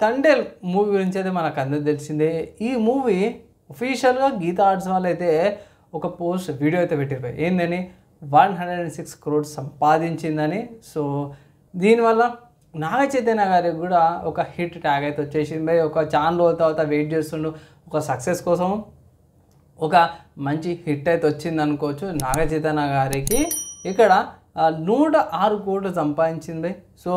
Thandel movie గురించి అయితే మనకు అందరికీ తెలిసిందే. ఈ మూవీ అఫీషియల్గా గీతా ఆర్ట్స్ వాళ్ళు అయితే ఒక పోస్ట్ వీడియో అయితే పెట్టిపోయి ఏందని 106 crores సంపాదించిందని. సో దీనివల్ల నాగ చైతన్య గారికి కూడా ఒక హిట్ ట్యాగ్ అయితే వచ్చేసింది. ఒక చాలా రోజుల తర్వాత వెయిట్ చేస్తుండు ఒక సక్సెస్ కోసం, ఒక మంచి హిట్ అయితే వచ్చింది అనుకోవచ్చు. నాగ చైతన్య గారికి ఇక్కడ 106 crores సంపాదించింది. సో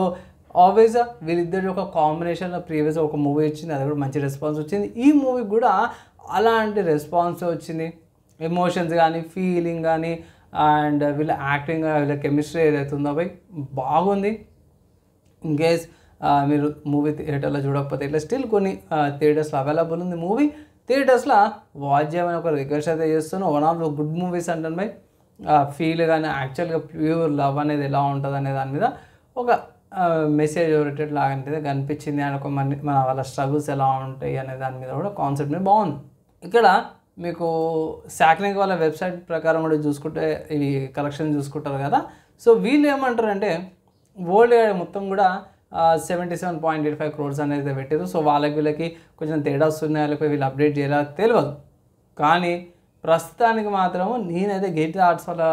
ఆబ్వియస్గా వీళ్ళిద్దరి ఒక కాంబినేషన్లో ప్రీవియస్గా ఒక మూవీ వచ్చింది, అది కూడా మంచి రెస్పాన్స్ వచ్చింది. ఈ మూవీ కూడా అలాంటి రెస్పాన్స్ వచ్చింది. ఎమోషన్స్ కానీ ఫీలింగ్ కానీ అండ్ వీళ్ళ యాక్టింగ్ వీళ్ళ కెమిస్ట్రీ ఏదైతే ఉందో అవి బాగుంది. ఇన్ కేస్ మీరు మూవీ థియేటర్లో చూడకపోతే ఇట్లా స్టిల్ కొన్ని థియేటర్స్లో అవైలబుల్ ఉంది. మూవీ థియేటర్స్లో వాచ్ చేయమని ఒక రిక్వెస్ట్ అయితే చేస్తున్నాను. One of the good movies అంటాను బై. ఫీల్ కానీ యాక్చువల్గా ప్యూర్ లవ్ అనేది ఎలా ఉంటుంది అనే దాని మీద ఒక మెసేజ్ ఓరియంటెడ్ లాగా కనిపించింది. అండ్ ఒక మన వాళ్ళ స్ట్రగుల్స్ ఎలా ఉంటాయి అనే దాని మీద కూడా కాన్సెప్ట్ మీద బాగుంది. ఇక్కడ మీకు శాక్లింగ్ వాళ్ళ వెబ్సైట్ ప్రకారం కూడా చూసుకుంటే ఇవి కలెక్షన్ చూసుకుంటారు కదా. సో వీళ్ళు ఏమంటారంటే వరల్డ్ మొత్తం కూడా 77.85 crores అనేది పెట్టారు. సో వీళ్ళకి కొంచెం తేడా వస్తున్నాయి, వాళ్ళకి వీళ్ళు అప్డేట్ చేయాలో తెలియదు. కానీ ప్రస్తుతానికి మాత్రం నేనైతే గీతా ఆర్ట్స్ వాళ్ళ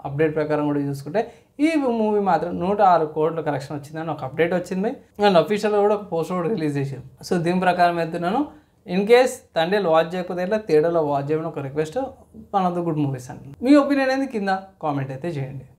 అప్డేట్ ప్రకారం కూడా చూసుకుంటే ఈ మూవీ మాత్రం 106 crores కలెక్షన్ వచ్చిందని ఒక అప్డేట్ వచ్చింది. అండ్ అఫీషియల్గా కూడా ఒక పోస్టర్ కూడా రిలీజ్ చేసారు. సో దీని ప్రకారం వెళ్తున్నాను. ఇన్ కేస్ తండేల్ వాచ్ చేయకపోతే ఇట్లా థియేటర్లో వాచ్ చేయమని ఒక request. One of the good movies అండి. మీ ఒపీనియన్ అనేది కింద కామెంట్ అయితే చేయండి.